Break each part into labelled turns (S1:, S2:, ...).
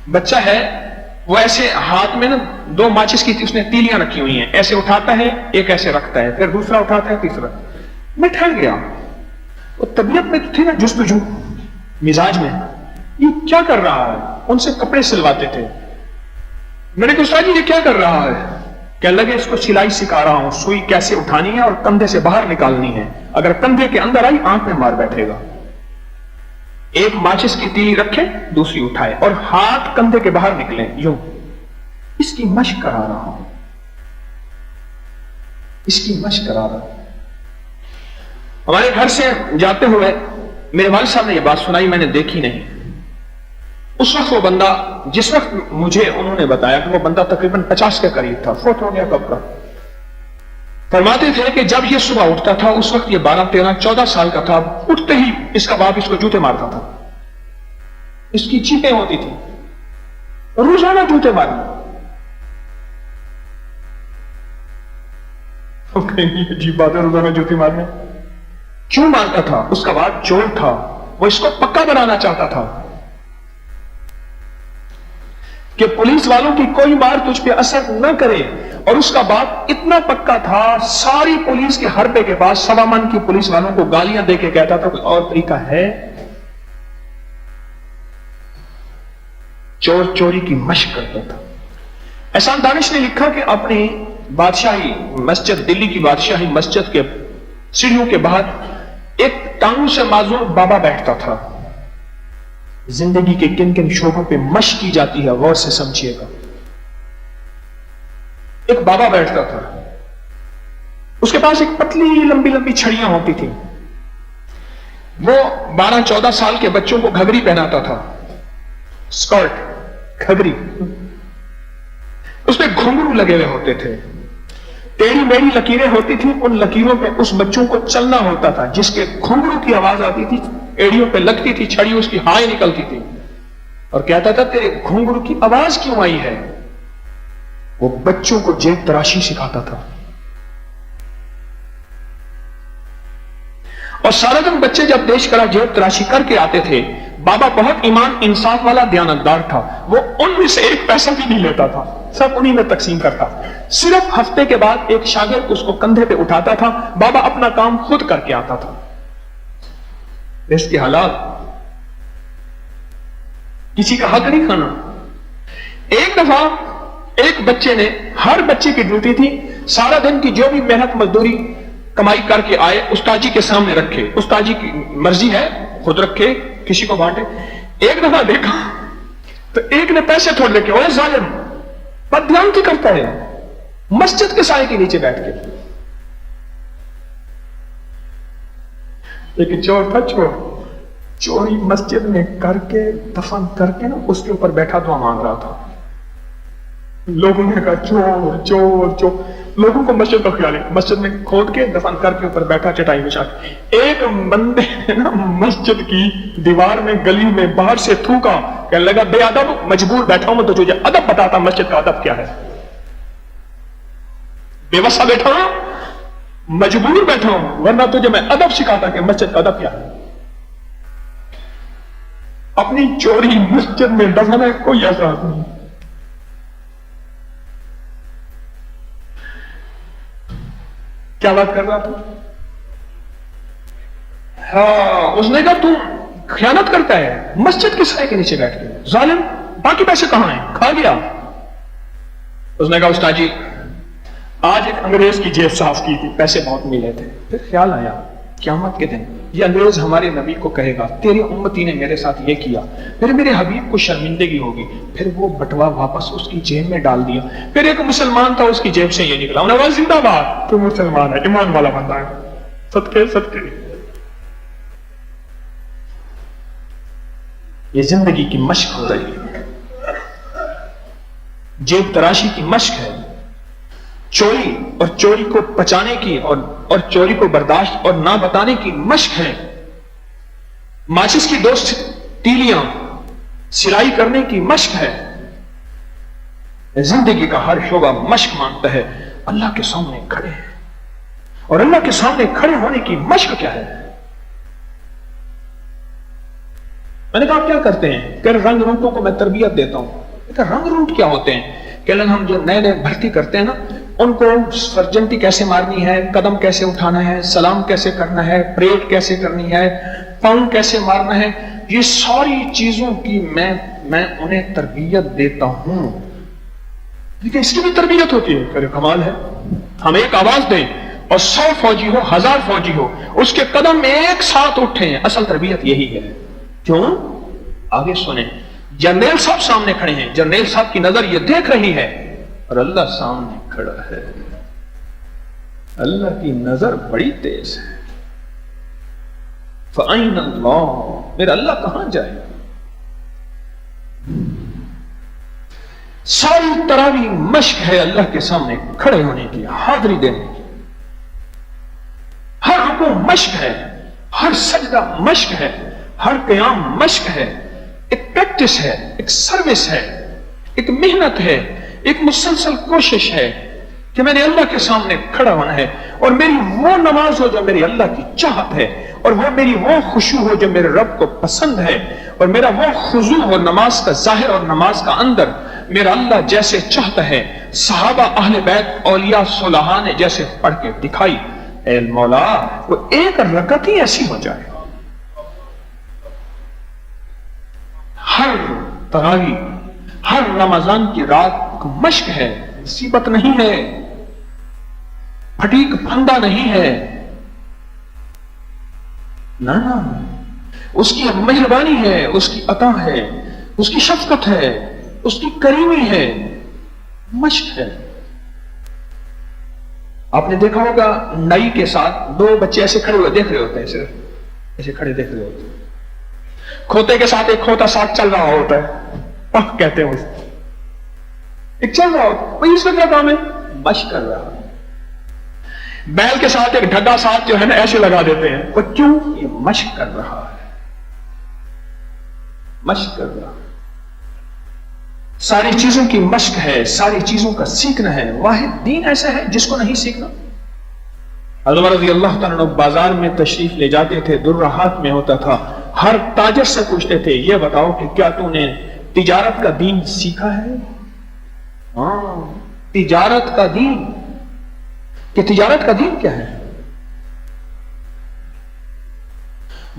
S1: بچہ ہے وہ ایسے ہاتھ میں نا 2 ماچس کی اس نے تیلیاں رکھی ہوئی ہیں، ایسے اٹھاتا ہے، ایک ایسے رکھتا ہے، پھر دوسرا اٹھاتا ہے، تیسرا۔ میں ٹھہر گیا، وہ طبیعت میں تو تھی نا جستجو، مزاج میں، یہ کیا کر رہا ہے؟ ان سے کپڑے سلواتے تھے۔ میں نے کہا استاد جی یہ کیا کر رہا ہے؟ کہنے لگے اس کو سلائی سکھا رہا ہوں، سوئی کیسے اٹھانی ہے اور کندھے سے باہر نکالنی ہے، اگر کندھے کے اندر آئی آنکھ میں مار بیٹھے گا۔ ایک ماچس کی تیلی رکھے، دوسری اٹھائے اور ہاتھ کندھے کے باہر نکلے، یوں۔ اس کی مشق کرا رہا ہوں، اس کی مشق کرا رہا ہوں۔ ہمارے گھر سے جاتے ہوئے میرے والد صاحب نے یہ بات سنائی، میں نے دیکھی نہیں۔ اس وقت وہ بندہ، جس وقت مجھے انہوں نے بتایا کہ وہ بندہ تقریباً 50 کے قریب تھا، فوت ہو گیا کب کا۔ فرماتے تھے کہ جب یہ صبح اٹھتا تھا اس وقت یہ 12 13 14 سال کا تھا، اٹھتے ہی اس کا باپ اس کو جوتے مارتا تھا، اس کی چیخیں ہوتی تھی، روزانہ جوتے مارنا۔ عجیب بات ہے، روزانہ جوتے مارنے کیوں مارتا تھا؟ اس کا باپ چور تھا، وہ اس کو پکا بنانا چاہتا تھا کہ پولیس والوں کی کوئی بار تجھ پہ اثر نہ کرے، اور اس کا باپ اتنا پکا تھا، ساری پولیس کے حربے کے پاس 1.25 من کی پولیس والوں کو گالیاں دے کے کہتا تھا کوئی اور طریقہ ہے؟ چور چوری کی مشق کرتا تھا۔ احسان دانش نے لکھا کہ اپنی بادشاہی مسجد، دلی کی بادشاہی مسجد کے سیڑھیوں کے باہر ایک ٹانگوں سے معذور بابا بیٹھتا تھا۔ زندگی کے کن کن شعبوں پہ مشق کی جاتی ہے، غور سے سمجھیے گا۔ ایک بابا بیٹھتا تھا، اس کے پاس ایک پتلی لمبی لمبی چھڑیاں ہوتی تھی، وہ 12 14 سال کے بچوں کو گھگری پہناتا تھا، اسکرٹ، گھگری، اس پہ گھنگرو لگے ہوئے ہوتے تھے، ٹیڑھی میڑھی لکیریں ہوتی تھیں، ان لکیروں پہ اس بچوں کو چلنا ہوتا تھا، جس کے گھنگرو کی آواز آتی تھی ایڑیوں پہ لگتی تھی چھڑی، اس کی ہائے نکلتی تھی، اور کہتا تھا تیرے گھنگرو کی آواز کیوں آئی ہے؟ وہ بچوں کو جیب تراشی سکھاتا تھا، اور سارا دن بچے جب دیش کرا جیب تراشی کر کے آتے تھے، بابا بہت ایمان انصاف والا دیانتدار تھا، وہ ان میں سے 1 پیسہ بھی نہیں لیتا تھا، سب انہی میں تقسیم کرتا۔ صرف ہفتے کے بعد ایک شاگرد اس کو کندھے پہ اٹھاتا تھا، بابا اپنا کام خود کر کے آتا تھا۔ اس کے حالات، کسی کا حق نہیں کھانا۔ ایک دفعہ ایک بچے نے، ہر بچے کی ڈیوٹی تھی سارا دن کی جو بھی محنت مزدوری کمائی کر کے آئے استاد جی کے سامنے رکھے، استاد جی کی مرضی ہے خود رکھے کسی کو بانٹے۔ ایک دفعہ دیکھا تو ایک نے پیسے تھوڑ لے کے، اوہ ظالم، بددھیانتی کرتا ہے مسجد کے سائے کے نیچے بیٹھ کے۔ لیکن چور تھا، چوری مسجد میں کر کے دفن کر کے نا اس کے اوپر بیٹھا دعا مانگ رہا تھا۔ لوگوں نے کہا چور چور چور، لوگوں کو مسجد کا خیال ہے، مسجد میں کھود کے دفن کر کے اوپر بیٹھا چٹائی بچھا کے۔ ایک بندے نے نا مسجد کی دیوار میں گلی میں باہر سے تھوکا، کہنے لگا بے ادب، مجبور بیٹھا ہوں تو تجھے ادب بتاتا مسجد کا ادب کیا ہے۔ بے وسا بیٹھا ہوں، مجبور بیٹھا ہوں، ورنہ تجھے میں ادب سکھاتا کہ مسجد کا ادب کیا ہے۔ اپنی چوری مسجد میں دفن ہے، کوئی احساس نہیں۔ کیا بات کر رہا تھا؟ ہاں، اس نے کہا تو خیانت کرتا ہے مسجد کے سائے کے نیچے بیٹھ کے، ظالم، باقی پیسے کہاں ہیں؟ کھا گیا۔ اس نے کہا استاد جی آج ایک انگریز کی جیب صاف کی تھی، پیسے بہت ملے تھے، پھر خیال آیا قیامت کے دن یہ انگریز ہمارے نبی کو کہے گا تیری امتی نے میرے ساتھ یہ کیا، پھر میرے حبیب کو شرمندگی ہوگی، پھر وہ بٹوا واپس اس کی جیب میں ڈال دیا۔ پھر ایک مسلمان تھا، اس کی جیب سے یہ نکلا، انہوں نے کہا زندہ باد، تو مسلمان ہے، ایمان والا بندہ ہے، صدقے صدقے۔ یہ زندگی کی مشق ہو رہی ہے، جیب تراشی کی مشق ہے، چوری اور چوری کو پچانے کی اور چوری کو برداشت اور نہ بتانے کی مشق ہے، ماچس کی 2 تیلیاں سلائی کرنے کی مشق ہے۔ زندگی کا ہر شعبہ مشق مانگتا ہے۔ اللہ کے سامنے کھڑے ہیں، اور اللہ کے سامنے کھڑے ہونے کی مشق کیا ہے؟ میں نے کہا کیا کرتے ہیں؟ کہ رنگ روٹوں کو میں تربیت دیتا ہوں۔ کہ رنگ روٹ کیا ہوتے ہیں؟ کہ ہم جو نئے نئے بھرتی کرتے ہیں نا، ان کو سرجنٹی کیسے مارنی ہے، قدم کیسے اٹھانا ہے، سلام کیسے کرنا ہے، پریڈ کیسے کرنی ہے، پاؤں کیسے مارنا ہے، یہ ساری چیزوں کی میں انہیں تربیت دیتا ہوں۔ لیکن اس کی بھی تربیت ہوتی ہے۔ کہ کمال ہے، ہم ایک آواز دیں اور 100 فوجی ہو، 1000 فوجی ہو، اس کے قدم ایک ساتھ اٹھیں، اصل تربیت یہی ہے۔ کیوں؟ آگے سنیں، جرنیل صاحب سامنے کھڑے ہیں، جرنیل صاحب کی نظر یہ دیکھ رہی ہے اور اللہ سامنے کھڑا ہے۔ اللہ کی نظر بڑی تیز ہے۔ فَأَيْنَ اللَّهُ، میرا اللہ کہاں جائے؟ ساری تراوی مشق ہے اللہ کے سامنے کھڑے ہونے کی، حاضری دینے کی۔ ہر رکوع مشق ہے، ہر سجدہ مشق ہے، ہر قیام مشق ہے، ایک پریکٹس ہے، ایک سروس ہے، ایک محنت ہے، ایک مسلسل کوشش ہے کہ میں نے اللہ کے سامنے کھڑا ہونا ہے، اور میری وہ نماز ہو جو میری اللہ کی چاہت ہے، اور وہ میری وہ خشوع ہو جو میرے رب کو پسند ہے، اور میرا وہ خضوع ہو نماز کا ظاہر اور نماز کا اندر میرا اللہ جیسے چاہتا ہے، صحابہ اہل بیت اولیاء صلحاء نے جیسے پڑھ کے دکھائی۔ اے مولا، وہ ایک رکعت ہی ایسی ہو جائے۔ ہر تراوی، ہر رمضان کی رات مشق ہے، مصیبت نہیں ہے، پھٹیک پھندا نہیں ہے، نہ اس کی مہربانی ہے، اس کی عطا ہے، اس کی شفقت ہے، اس کی کریمی ہے، مشق ہے۔ آپ نے دیکھا ہوگا نئی کے ساتھ 2 بچے ایسے کھڑے ہوئے دیکھ رہے ہوتے ہیں، صرف ایسے کھڑے دیکھ رہے ہوتے ہیں۔ کھوتے کے ساتھ ایک کھوتا ساتھ چل رہا ہوتا ہے، پک کہتے ہیں اسے، ایک چل رہا ہوتا ہے، وہی اس کا کیا کام ہے؟ مشق کر رہا ہے۔ بیل کے ساتھ ایک ڈھگا ساتھ جو ہے نا ایسے لگا دیتے ہیں، وہ کیوں؟ یہ مشق کر رہا ہے، مشق کر رہا ہے۔ ساری چیزوں کی مشق ہے، ساری چیزوں کا سیکھنا ہے۔ واحد دین ایسا ہے جس کو نہیں سیکھنا۔ حضرت رضی اللہ تعالیٰ عنہ بازار میں تشریف لے جاتے تھے، درہ ہاتھ میں ہوتا تھا، ہر تاجر سے پوچھتے تھے یہ بتاؤ کہ کیا تو نے تجارت کا دین سیکھا ہے؟ ہاں، تجارت کا دین۔ کہ تجارت کا دین کیا ہے؟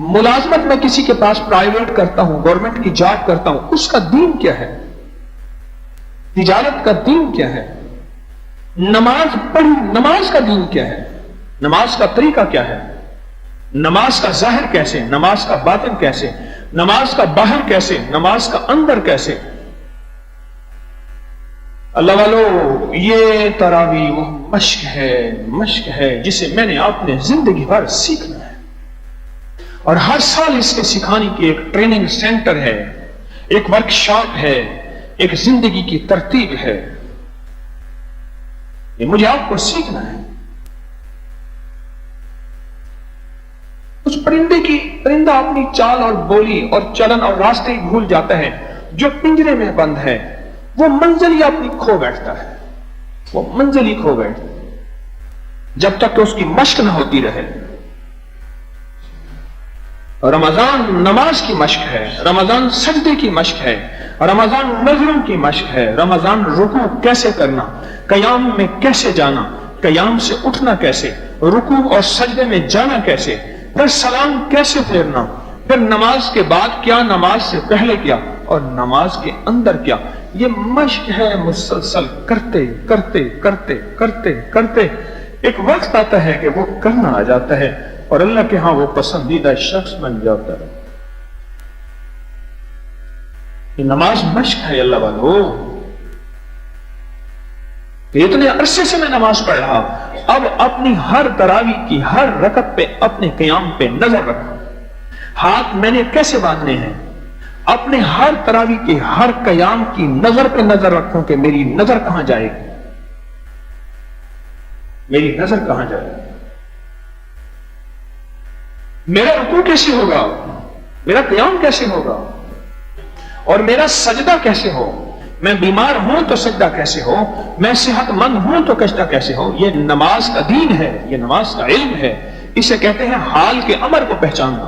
S1: ملازمت میں کسی کے پاس پرائیویٹ کرتا ہوں، گورنمنٹ کی جاب کرتا ہوں، اس کا دین کیا ہے؟ تجارت کا دین کیا ہے؟ نماز پڑھی، نماز کا دین کیا ہے؟ نماز کا طریقہ کیا ہے؟ نماز کا ظاہر کیسے، نماز کا باطن کیسے، نماز کا باہر کیسے، نماز کا اندر کیسے؟ اللہ والو، یہ تراوی وہ مشق ہے جسے میں نے آپ نے زندگی بھر سیکھنا ہے، اور ہر سال اس کے سکھانے کی ایک ٹریننگ سینٹر ہے، ایک ورکشاپ ہے، ایک زندگی کی ترتیب ہے۔ یہ مجھے آپ کو سیکھنا ہے۔ اس پرندہ اپنی چال اور بولی اور چلن اور راستے بھول جاتا ہے۔ جو پنجرے میں بند ہے وہ منزل ہی اپنی کھو بیٹھتا ہے، وہ منزل ہی کھو بیٹھتا ہے جب تک کہ اس کی مشق نہ ہوتی رہے۔ رمضان نماز کی مشق ہے، رمضان سجدے کی مشق ہے، رمضان نظروں کی مشق ہے، رمضان رکوع کیسے کرنا، قیام میں کیسے جانا، قیام سے اٹھنا کیسے، رکوع اور سجدے میں جانا کیسے، پھر سلام کیسے پھیرنا، پھر نماز کے بعد کیا، نماز سے پہلے کیا، اور نماز کے اندر کیا۔ یہ مشق ہے، مسلسل کرتے کرتے کرتے کرتے کرتے ایک وقت آتا ہے کہ وہ کرنا آ جاتا ہے اور اللہ کے ہاں وہ پسندیدہ شخص بن جاتا ہے۔ یہ نماز مشق ہے اللہ والو۔ اتنے عرصے سے میں نماز پڑھ رہا، اب اپنی ہر تراوی کی ہر رکعت پہ اپنے قیام پہ نظر رکھوں۔ ہاتھ میں نے کیسے باندھنے ہیں؟ اپنے ہر تراوی کے ہر قیام کی نظر پہ نظر رکھوں کہ میری نظر کہاں جائے گی، میری نظر کہاں جائے گی، میرا رکوع کیسے ہوگا، میرا قیام کیسے ہوگا، اور میرا سجدہ کیسے ہو۔ میں بیمار ہوں تو سجدہ کیسے ہو، میں صحت مند ہوں تو سجدہ کیسے ہو۔ یہ نماز کا دین ہے، یہ نماز کا علم ہے۔ اسے کہتے ہیں حال کے امر کو پہچاننا۔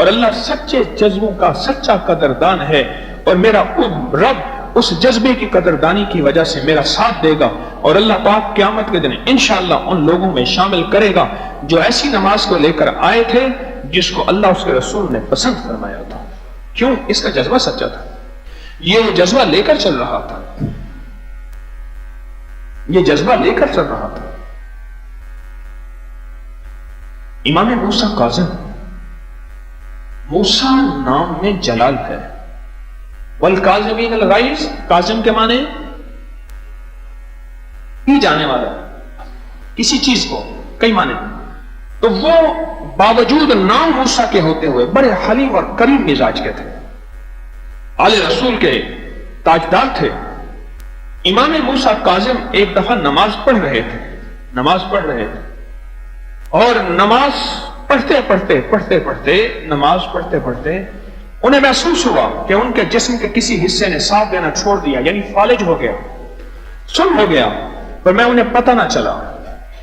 S1: اور اللہ سچے جذبوں کا سچا قدردان ہے، اور میرا رب اس جذبے کی قدردانی کی وجہ سے میرا ساتھ دے گا، اور اللہ پاک قیامت کے دن انشاءاللہ ان لوگوں میں شامل کرے گا جو ایسی نماز کو لے کر آئے تھے جس کو اللہ اس کے رسول نے پسند فرمایا تھا۔ کیوں؟ اس کا جذبہ سچا تھا، یہ جذبہ لے کر چل رہا تھا، یہ جذبہ لے کر چل رہا تھا۔ امام موسیٰ کاظم، موسیٰ نام میں جلال ہے، والکاظمین الغیظ، کاظم کے معنی پی جانے والا، کسی چیز کو کئی معنی، تو وہ باوجود نام موسیٰ کے ہوتے ہوئے بڑے حلیم اور کریم مزاج کے تھے، آل رسول کے تاجدار تھے۔ امام موسیٰ کاظم ایک دفعہ نماز پڑھ رہے تھے، اور نماز پڑھتے پڑھتے انہیں محسوس ہوا کہ ان کے جسم کے کسی حصے نے ساتھ دینا چھوڑ دیا، یعنی فالج ہو گیا، سن ہو گیا، پر میں انہیں پتہ نہ چلا،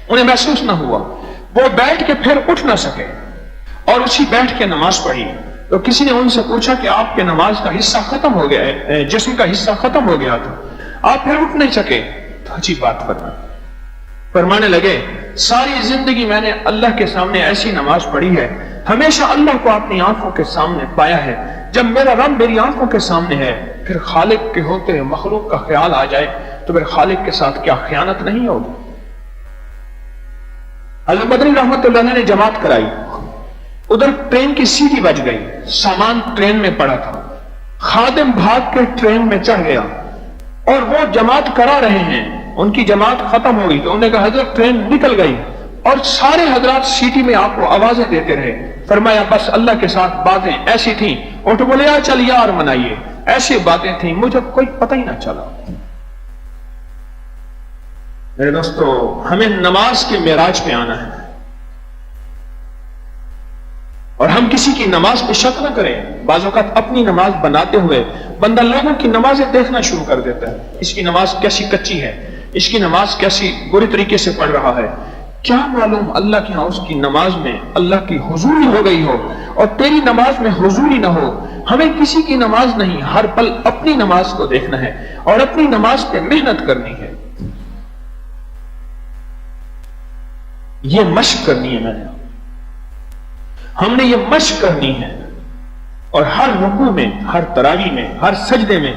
S1: انہیں محسوس نہ ہوا۔ وہ بیٹھ کے پھر اٹھ نہ سکے اور اسی بیٹھ کے نماز پڑھی، تو کسی نے ان سے پوچھا کہ آپ کے نماز کا حصہ ختم ہو گیا ہے، جسم کا حصہ ختم ہو گیا تھا، آپ پھر اٹھ نہیں سکے؟ تو عجیب بات فرمانے لگے، ساری زندگی میں نے اللہ کے سامنے ایسی نماز پڑھی ہے، ہمیشہ اللہ کو اپنی آنکھوں کے سامنے پایا ہے، جب میرا رب میری آنکھوں کے سامنے ہے، پھر خالق کے ہوتے ہوئے مخلوق کا خیال آ جائے تو پھر خالق کے ساتھ کیا خیانت نہیں ہوگی؟ حضرت مدنی رحمت اللہ علیہ نے جماعت کرائی، ادھر ٹرین کی سیٹی بج گئی، سامان ٹرین میں پڑا تھا، خادم بھاگ کے ٹرین میں چڑھ گیا، اور وہ جماعت کرا رہے ہیں، ان کی جماعت ختم ہو گئی تو انہوں نے کہا حضرت ٹرین نکل گئی، اور سارے حضرات سیٹی میں آپ کو آوازیں دیتے رہے، فرمایا بس اللہ کے ساتھ باتیں ایسی تھیں، اٹھ بولے چل یار منائیے، ایسی باتیں تھیں، مجھے کوئی پتہ ہی نہ چلا۔ میرے دوستو، ہمیں نماز کے معراج پہ آنا ہے، اور ہم کسی کی نماز پہ شک نہ کریں۔ بعض اوقات اپنی نماز بناتے ہوئے بندہ لوگوں کی نمازیں دیکھنا شروع کر دیتا ہے، اس کی نماز کیسی کچی ہے، اس کی نماز کیسی بری طریقے سے پڑھ رہا ہے، کیا معلوم اللہ کے ہاں اس کی نماز میں اللہ کی حضوری ہو گئی ہو اور تیری نماز میں حضوری نہ ہو۔ ہمیں کسی کی نماز نہیں، ہر پل اپنی نماز کو دیکھنا ہے اور اپنی نماز پہ محنت کرنی ہے، یہ مشق کرنی ہے۔ ہم نے یہ مشق کرنی ہے، اور ہر رکوع میں، ہر تراویح میں، ہر سجدے میں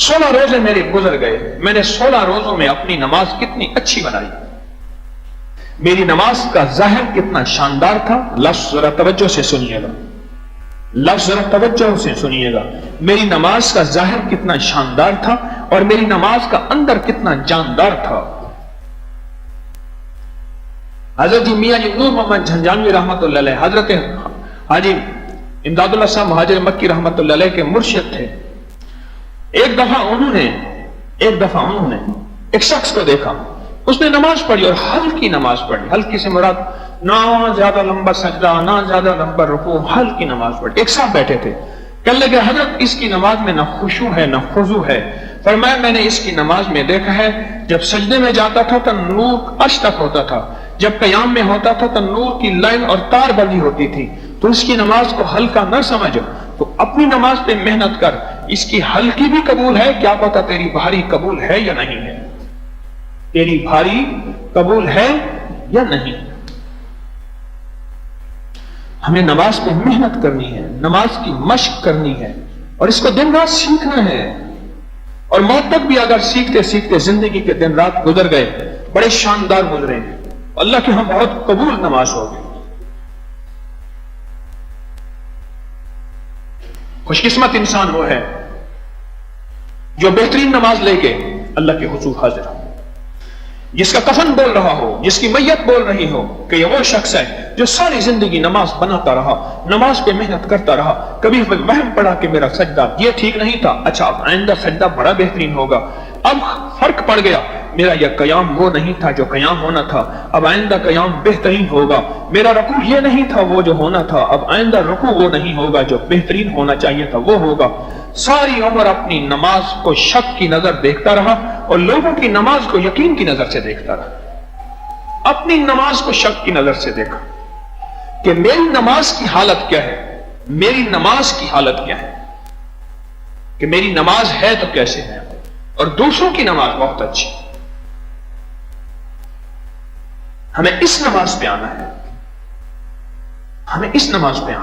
S1: 16 روزے میرے گزر گئے، میں نے 16 روزوں میں اپنی نماز کتنی اچھی بنائی، میری نماز کا ظاہر کتنا شاندار تھا۔ لفظ ذرا توجہ سے سنیے گا، لفظ ذرا توجہ سے سنیے گا، میری نماز کا ظاہر کتنا شاندار تھا اور میری نماز کا اندر کتنا جاندار تھا۔ حضرت جی میاں جی نور محمد جھنجھانوی رحمت اللہ علیہ، حضرت حاجی امداد اللہ صاحب مہاجر مکی رحمت اللہ علیہ کے مرشد تھے۔ ایک دفعہ انہوں نے ایک شخص کو دیکھا، اس نے نماز پڑھی اور ہلکی نماز پڑھی، ہلکی سے مراد نہ زیادہ لمبا سجدہ نہ زیادہ لمبا رکوع، ہلکی نماز پڑھی۔ ایک صاحب بیٹھے تھے، کہنے لگے حضرت اس کی نماز میں نہ خشوع ہے نہ خضوع ہے۔ فرمایا میں نے اس کی نماز میں دیکھا ہے، جب سجدے میں جاتا تھا تو نور عرش تک ہوتا تھا، جب قیام میں ہوتا تھا تو نور کی لائن اور تار بندی ہوتی تھی، تو اس کی نماز کو ہلکا نہ سمجھ، تو اپنی نماز پہ محنت کر، اس کی ہلکی بھی قبول ہے، کیا پتا تیری بھاری قبول ہے یا نہیں ہے، تیری بھاری قبول ہے یا نہیں۔ ہمیں نماز پہ محنت کرنی ہے، نماز کی مشق کرنی ہے، اور اس کو دن رات سیکھنا ہے، اور موت تک بھی اگر سیکھتے سیکھتے زندگی کے دن رات گزر گئے، بڑے شاندار گزرے ہیں، اللہ کے ہاں بہت قبول نماز ہوگی۔ خوش قسمت انسان وہ ہے جو بہترین نماز لے کے اللہ کے حضور حاضر ہو، جس کا کفن بول رہا ہو، جس کی میت بول رہی ہو کہ یہ وہ شخص ہے جو ساری زندگی نماز بناتا رہا، نماز پہ محنت کرتا رہا، کبھی وہم پڑا کہ میرا سجدہ یہ ٹھیک نہیں تھا، اچھا اب آئندہ سجدہ بڑا بہترین ہوگا، اب فرق پڑ گیا، میرا یہ قیام وہ نہیں تھا جو قیام ہونا تھا، اب آئندہ قیام بہترین ہوگا، میرا رکوع یہ نہیں تھا وہ جو ہونا تھا، اب آئندہ رکوع وہ نہیں ہوگا جو بہترین ہونا چاہیے تھا وہ ہوگا۔ ساری عمر اپنی نماز کو شک کی نظر دیکھتا رہا اور لوگوں کی نماز کو یقین کی نظر سے دیکھتا رہا، اپنی نماز کو شک کی نظر سے دیکھا کہ میری نماز کی حالت کیا ہے، میری نماز کی حالت کیا ہے، کہ میری نماز ہے تو کیسے ہے، اور دوسروں کی نماز بہت اچھی، ہمیں اس نماز پہ آنا ہے، ہمیں اس نماز پہ آنا